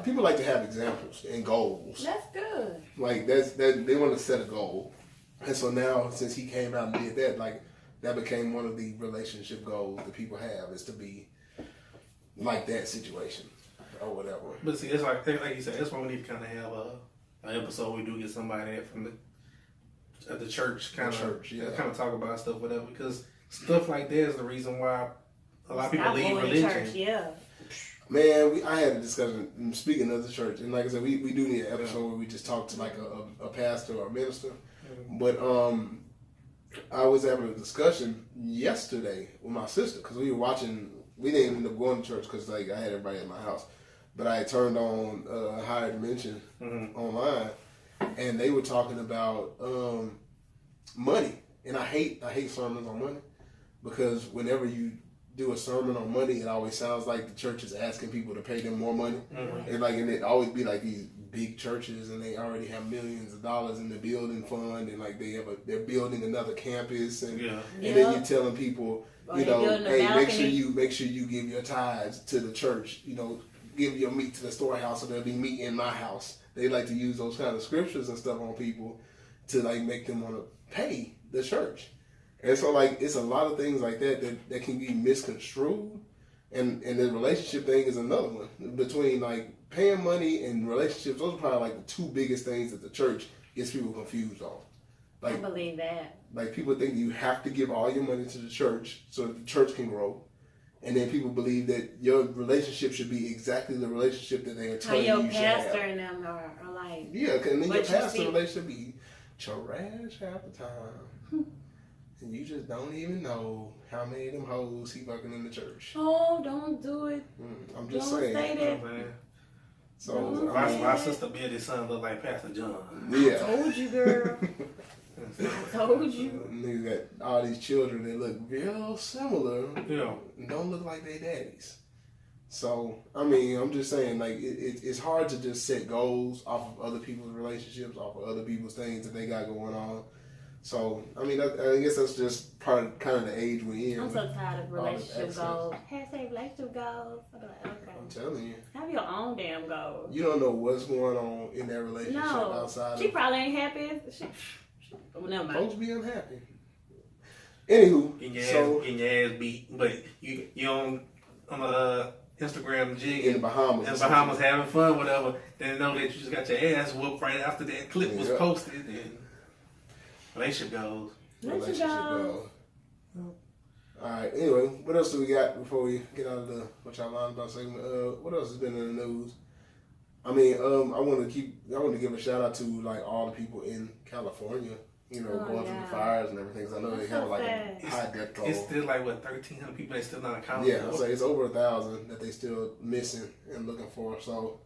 people like to have examples and goals. That's good. Like they want to set a goal. And so now, since he came out and did that, like that became one of the relationship goals that people have is to be like that situation or whatever. But see, it's like you said, that's why we need to kind of have an episode. We do get somebody from the church, kind of talk about stuff, whatever. Because stuff like that is the reason why a lot of people leave religion. Church, yeah. Man, I had a discussion. Speaking of the church, and like I said, we do need an episode where we just talk to like a pastor or a minister. But I was having a discussion yesterday with my sister because we were watching. We didn't end up going to church because like I had everybody at my house, but I had turned on Higher Dimension online, and they were talking about money. And I hate sermons on money because whenever you do a sermon on money, it always sounds like the church is asking people to pay them more money, and it always be like these big churches, and they already have millions of dollars in the building fund, and like they're building another campus, and then you're telling people, hey, make sure you give your tithes to the church, give your meat to the storehouse, so there'll be meat in my house. They like to use those kind of scriptures and stuff on people to like make them want to pay the church. And so, like, it's a lot of things like that can be misconstrued. And the relationship thing is another one. Between, like, paying money and relationships, those are probably, like, the two biggest things that the church gets people confused on. Like, I believe that. Like, people think you have to give all your money to the church so that the church can grow. And then people believe that your relationship should be exactly the relationship that they are telling you should have. Your pastor and them are like... Yeah, and then your pastor relationship be trash half the time. And you just don't even know how many of them hoes he fucking in the church. Oh, don't do it. I'm just don't saying. Say that. So my sister Betty's son look like Pastor John. Yeah. I told you, girl. I told you. Niggas got all these children that look real similar. Yeah. And don't look like they daddies. So, I mean, I'm just saying, like, it's hard to just set goals off of other people's relationships, off of other people's things that they got going on. So, I mean, I guess that's just kind of the age we're in. I'm so tired of relationship goals. Hashtag relationship goals. I'm like, okay. I'm telling you. Have your own damn goals. You don't know what's going on in that relationship outside. She probably ain't happy. Well, never mind. Folks be unhappy. Anywho, getting your ass beat, but you on Instagram jig in the Bahamas having fun, whatever. Then know that you just got your ass whooped right after that clip was posted. And relationship goals. Relationship goals. All right. Anyway, what else do we got before we get out of the what y'all lying about segment? What else has been in the news? I mean, I want to give a shout out to like all the people in California. You know, going through the fires and everything. Cause I know they have like a high death toll. It's still like 1,300 people they still not accounted for. Yeah, I say it's over 1,000 that they still missing and looking for. So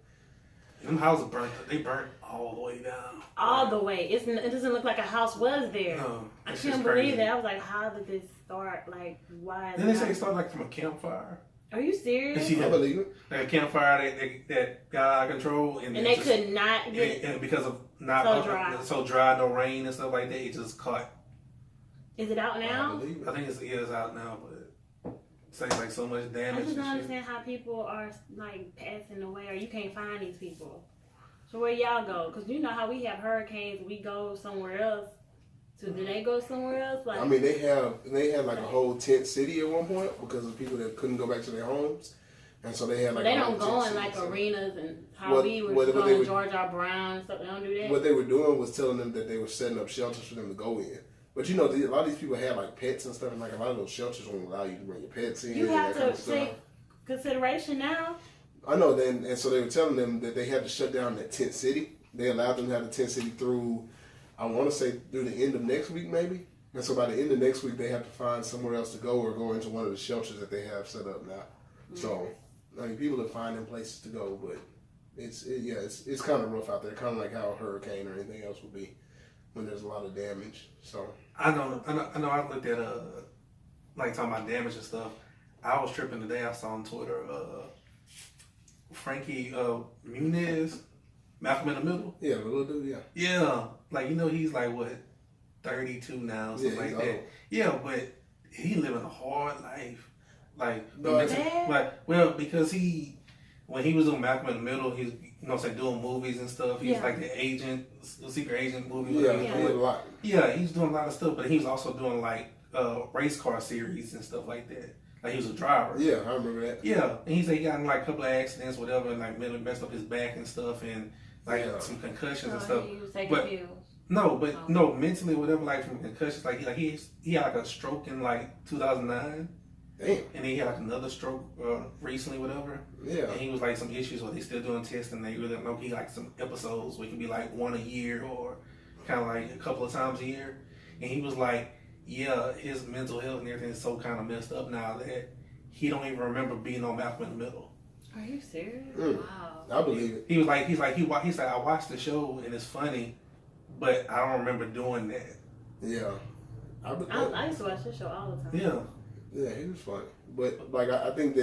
them houses burnt. They burnt all the way down. All the way. It doesn't look like a house was there. No, I couldn't believe that. I was like, how did this start? Like, why? Then they say it started like from a campfire. Are you serious? I believe it. Like a campfire that got out of control, and they could not get. And because of not so dry, no rain and stuff like that, it just caught. Is it out now? I think it's out now, but it's like so much damage. I just don't understand how people are like passing away, or you can't find these people. So where y'all go? Because you know how we have hurricanes, we go somewhere else. So do they go somewhere else? Like, I mean, they had like a whole tent city at one point because of people that couldn't go back to their homes, and so they had like. They don't go in like arenas and how we were going to George R. Brown and stuff. They don't do that. What they were doing was telling them that they were setting up shelters for them to go in. But you know, a lot of these people had like pets and stuff, and like a lot of those shelters won't allow you to bring your pets in. You have to take consideration now. I know. Then, and so they were telling them that they had to shut down that tent city. They allowed them to have the tent city through. I want to say through the end of next week, maybe. And so by the end of next week, they have to find somewhere else to go or go into one of the shelters that they have set up now. Mm-hmm. So, I mean, people are finding places to go, but it's kind of rough out there. Kind of like how a hurricane or anything else would be when there's a lot of damage. So I know. I looked at like talking about damage and stuff. I was tripping today. I saw on Twitter Frankie Muniz. Malcolm in the Middle? Yeah, the little dude, yeah. Yeah. Like, you know, he's like, what, 32 now, something like that. Old. Yeah, but he living a hard life. Like, because when he was doing Malcolm in the Middle, he was, doing movies and stuff. He was like the secret agent movie. Yeah, he did a lot. Yeah, he was doing a lot of stuff, but he was also doing like race car series and stuff like that. Like, he was a driver. Yeah, I remember that. Yeah, and he said he got in like a couple of accidents, whatever, and like messed up his back and stuff, and like some concussions and stuff. He was taking pills. No, mentally, whatever, like from concussions, like he had like a stroke in like 2009. Damn. And then he had like another stroke recently, whatever. Yeah. And he was like some issues where they still doing tests, and they really don't know. He like some episodes where it can be like one a year or kind of like a couple of times a year. And he was like, yeah, his mental health and everything is so kind of messed up now that he don't even remember being on Malcolm in the Middle. Are you serious? Wow. I believe it. He said, I watched the show and it's funny, but I don't remember doing that. Yeah. I used to watch this show all the time. Yeah. Yeah, he was funny. But like I think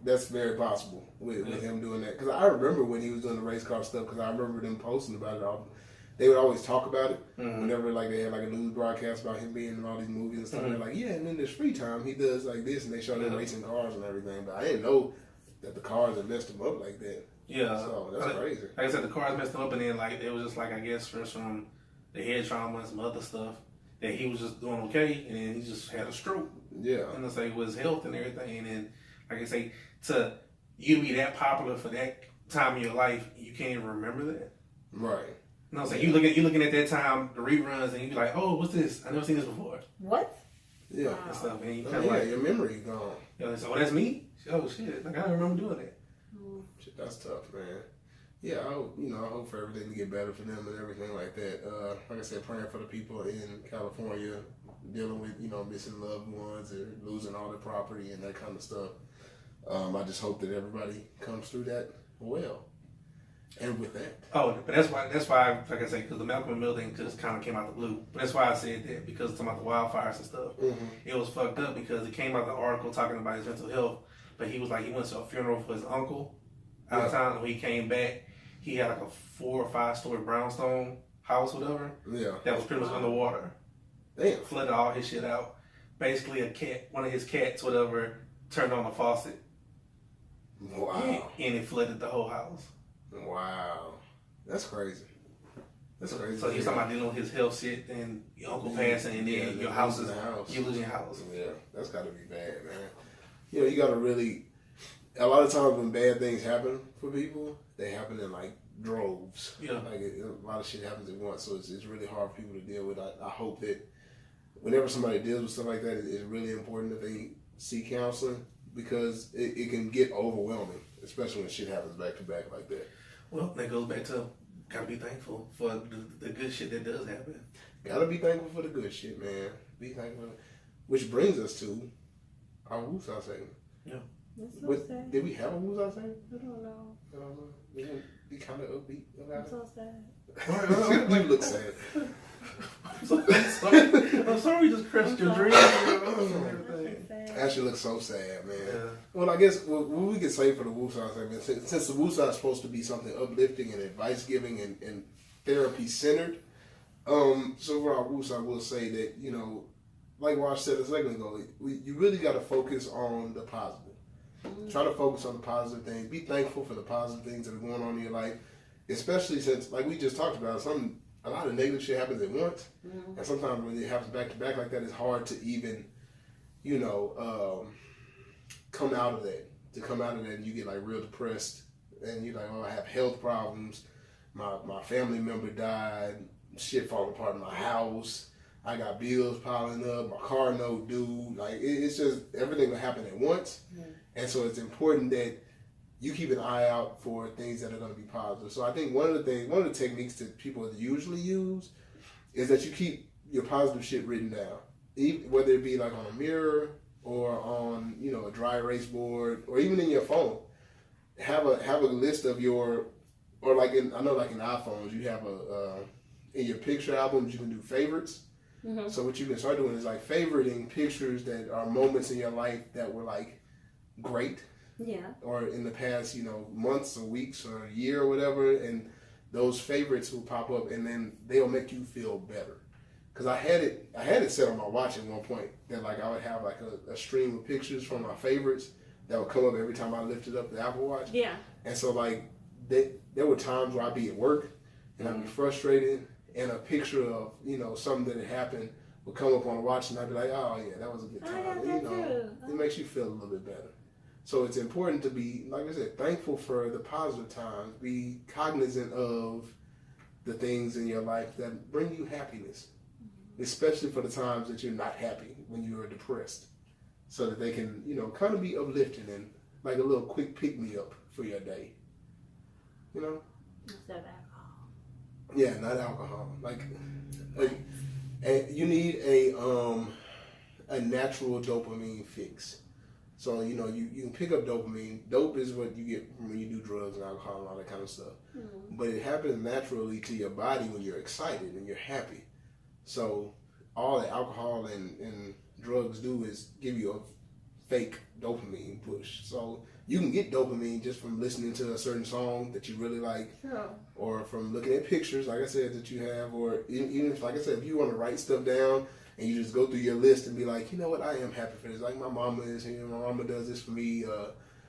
that's very possible with him doing that. Because I remember when he was doing the race car stuff, because I remember them posting about it all. They would always talk about it whenever like they had like a news broadcast about him being in all these movies and stuff. Mm-hmm. They're like, yeah, and in his free time he does like this, and they show them racing cars and everything. But I didn't know that the cars had messed him up like that. Yeah, so that's crazy. Like I said, the cars messed him up, and then like it was just like I guess first from the head trauma and some other stuff that he was just doing okay, and then he just had a stroke. Yeah, and it's like with his health and everything, and then like I say, to you to be that popular for that time in your life, you can't even remember that. Right. You know what I'm saying? You looking at that time, the reruns, and you be like, oh, what's this? I never seen this before. What? Yeah. And stuff. And you kind of your memory gone. You know, so, that's me? Oh, shit. Like, I don't remember doing that. Shit, that's tough, man. Yeah, I hope for everything to get better for them and everything like that. Like I said, praying for the people in California dealing with, missing loved ones or losing all their property and that kind of stuff. I just hope that everybody comes through that well. And with that. Oh, but that's why, like I say, because the Malcolm and Mill thing just kind of came out the blue. But that's why I said that, because it's about the wildfires and stuff. Mm-hmm. It was fucked up because it came out the article talking about his mental health, but he was like, he went to a funeral for his uncle out of town, and when he came back, he had like a 4 or 5 story brownstone house, whatever. Yeah. That was pretty much underwater. Damn. Flooded all his shit out. Basically, one of his cats, whatever, turned on the faucet. Wow. And it flooded the whole house. Wow. That's crazy. That's crazy. So he's talking about dealing with his health shit and your uncle passing and then your house is you losing your house. Yeah, that's got to be bad, man. You know, you got to really. A lot of times when bad things happen for people, they happen in like droves. Yeah. Like a lot of shit happens at once, so it's really hard for people to deal with. I hope that whenever somebody deals with stuff like that, it's really important that they seek counseling because it can get overwhelming, especially when shit happens back to back like that. Well, that goes back to gotta be thankful for the good shit that does happen. Gotta be thankful for the good shit, man. Be thankful. Which brings us to our Woosah segment. Yeah. That's so sad. Did we have a Woosah segment? I don't know. We can be kind of upbeat about I'm so sad. it. You look sad. I'm sorry we just crushed your dreams. Ashley looks so sad, man. Yeah. Well, I guess what we could say for the Woosah segment, since the Woosah is supposed to be something uplifting and advice giving and therapy centered, so for our Woosah, we'll say that, you know, like Wash said a second ago, you really got to focus on the positive. Try to focus on the positive things. Be thankful for the positive things that are going on in your life, especially since, like we just talked about, a lot of negative shit happens at once, and sometimes when it happens back to back like that, it's hard to even, you know, come out of that. To come out of that, and you get like real depressed, and you're like, oh, I have health problems. My family member died. Shit falling apart in my house. I got bills piling up. My car note due. Like it's just everything will happen at once, and so it's important that you keep an eye out for things that are going to be positive. So I think one of the techniques that people usually use is that you keep your positive shit written down, whether it be like on a mirror or on, you know, a dry erase board or even in your phone. Have a list of your, or like I know like in iPhones you have in your picture albums you can do favorites. So what you can start doing is like favoriting pictures that are moments in your life that were like great. Yeah. Or in the past, you know, months or weeks or a year or whatever, and those favorites will pop up, and then they'll make you feel better. Because I had it set on my watch at one point that like I would have like a stream of pictures from my favorites that would come up every time I lifted up the Apple Watch. Yeah. And so like there were times where I'd be at work and I'd be frustrated, and a picture of, you know, something that had happened would come up on the watch, and I'd be like, oh yeah, that was a good time. You know, it makes you feel a little bit better. So it's important to be, like I said, thankful for the positive times. Be cognizant of the things in your life that bring you happiness, especially for the times that you're not happy, when you are depressed, so that they can, you know, kind of be uplifting and like a little quick pick-me-up for your day. You know? Instead of alcohol. Yeah, not alcohol. Like you need a natural dopamine fix. So, you know, you can pick up dopamine. Dope is what you get when you do drugs and alcohol and all that kind of stuff. But it happens naturally to your body when you're excited and you're happy. So all that alcohol and drugs do is give you a fake dopamine push. So you can get dopamine just from listening to a certain song that you really like, or from looking at pictures, like I said, that you have, or even if, like I said, if you want to write stuff down, and you just go through your list and be like, you know what, I am happy for this. Like my mama is here, my mama does this for me.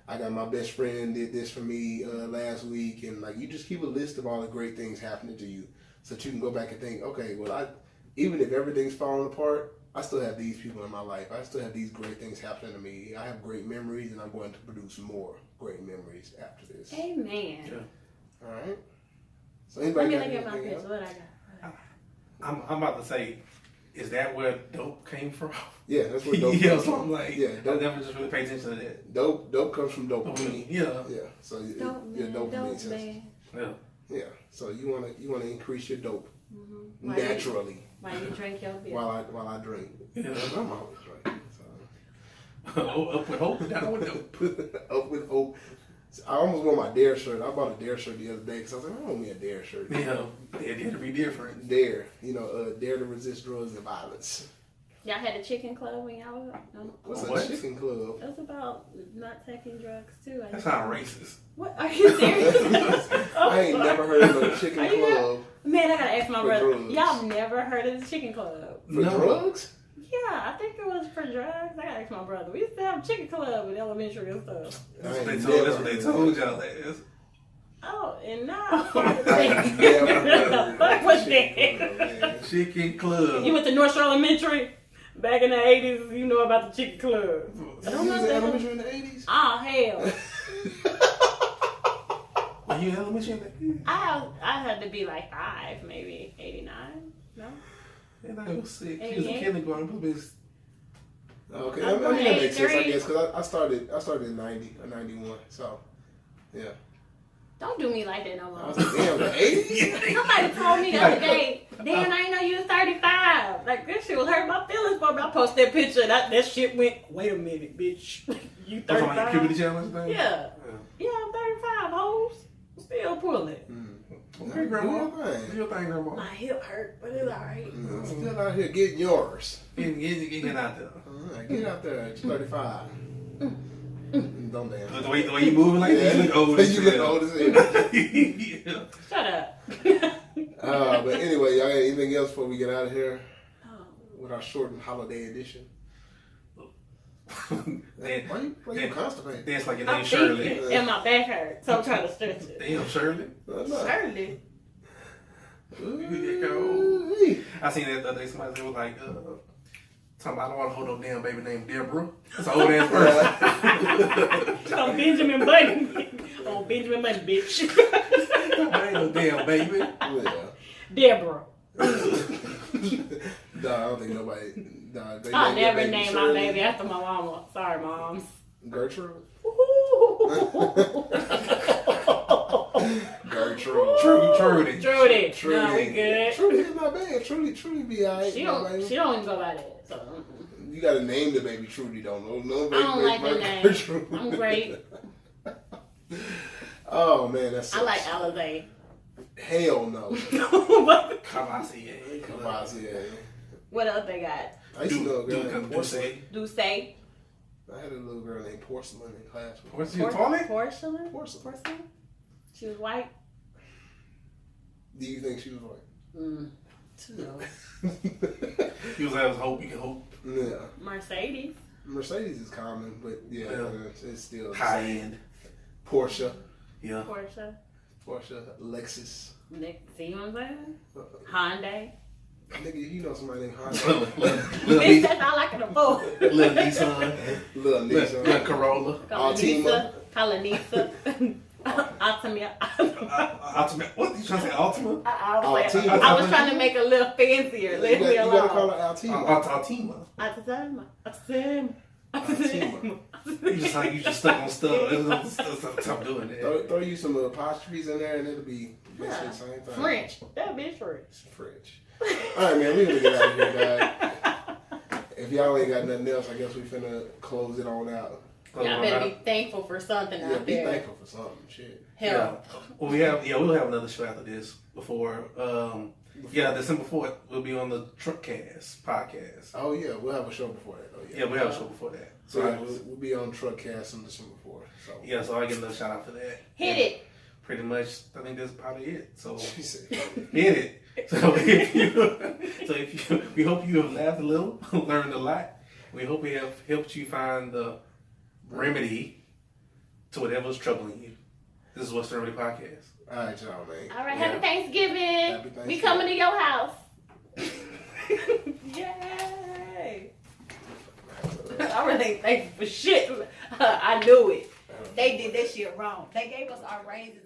I got my best friend did this for me last week. And like you just keep a list of all the great things happening to you so that you can go back and think, okay, well, even if everything's falling apart, I still have these people in my life. I still have these great things happening to me. I have great memories, and I'm going to produce more great memories after this. Amen. Yeah. All right. So anybody Let me look at my picture. What I got? I'm about to say, is that where dope came from? Yeah, that's where dope comes so from. I'm like, I never just really paid attention to that. Dope comes from dopamine. Yeah. So your dopamine system. Yeah. So you wanna increase your dope naturally. While you drink your beer. While I drink. Yeah. I'm always drinking. So. Up with hope, down with dope. Up with hope. I almost wore my Dare shirt. I bought a Dare shirt the other day because I was like, I want me a Dare shirt. Yeah, Dare to be different. Dare, Dare to resist drugs and violence. Y'all had a chicken club when y'all was What's what? a chicken club? That's about not taking drugs too. That sounds racist. What? Are you serious? I ain't never heard of a chicken club. Man, I gotta ask my brother. drugs. Y'all never heard of the chicken club? For drugs? Yeah, I think it was for drugs. I gotta ask my brother. We used to have a chicken club in elementary and stuff. That's what they told y'all that. Oh, and now I'm part of that. Fuck was that? Chicken club. You went to North Shore Elementary back in the 80s. You know about the chicken club. You was in elementary in the 80s? Oh hell! Were you in elementary in the 80s? I had to be like 5, maybe 89. No. And I was 6. She was in kindergarten. Okay, I mean that makes sense, I guess, because I started in 90 or 91, so yeah. Don't do me like that no more. I was like, damn, the 80s? Somebody told me the other day, damn, I ain't know you was 35. Like, this shit was hurting my feelings, but I posted that picture and that shit went, wait a minute, bitch. You 35? Like puberty challenge thing? Yeah. Yeah, I'm 35, hoes. I'm still pulling. Okay, grandma. Do your thing, grandma. My hip hurt, but it's alright. Still out here getting yours. Get out there. Get out there at 35. Don't damn. The way you moving like that, you look old as hell. You look old as hell. Yeah. Shut up. But anyway, y'all got anything else before we get out of here? With our shortened holiday edition? Why you constipated? Dance like your name Shirley. And my back hurts, so I'm trying to stretch it. Damn, Shirley. Shirley. I seen that the other day, somebody was like, talking about, I don't want to hold no damn baby named Deborah. That's an old ass person. On Benjamin Button. On Benjamin Button, bitch. I ain't no damn baby. Yeah. Deborah. Nah, I don't think nobody. Nah, I'll never name my baby after my mama. Sorry, moms. Gertrude. Gertrude. Trudy. No, we good. Trudy is not bad. Trudy be alright. She don't even go by that. So. You gotta name the baby Trudy, don't know. No baby, I don't like the name. Gertrude. I'm great. Oh man, that's. I like Alizé. Hell no. What? Cavassier. What else they got? I used to know a girl named Porcelain. Douce. I had a little girl named Porcelain in class. What's your toilet? Porcelain? Porcelain. She was white? Do you think she was white? No. He was like, hope you can hope. Yeah. Mercedes. Mercedes is common, but yeah. It's still high end. Porsche. Yeah. Porsche. Lexus. See what I'm saying? Hyundai. Nigga, you know somebody named Honda. Bitch, that's all I can afford. Little Nissan. Little Corolla. Altima. Calanisa. Altima. What? You trying to say Altima? I was trying to make it a little fancier. Leave me alone. You gotta call her Altima. Altima. You just stuck on stuff. Stop doing that. Throw you some apostrophes in there and it'll be basically the same thing. French. That bitch French. Alright, man, we gonna get out of here, guys. If y'all ain't got nothing else, I guess we finna close it on out. Y'all better be thankful for something out there. Be thankful for something. Shit. Hell. Yeah. We'll have another show after this before. December 4th, we'll be on the Truckcast podcast. Oh yeah, we'll have a show before that. Oh, yeah, we'll have a show before that. So we'll be on Truckcast on December 4th. So yeah, so I get another shout out for that. Hit it. Pretty much, I think that's probably it. So hit it. So we hope you have laughed a little, learned a lot. We hope we have helped you find the remedy to whatever's troubling you. This is What's the Remedy Podcast. All right, y'all, man. All right, Happy Thanksgiving. We coming to your house. Yay. I really ain't thankful for shit. I knew it. They did that shit wrong. They gave us our raises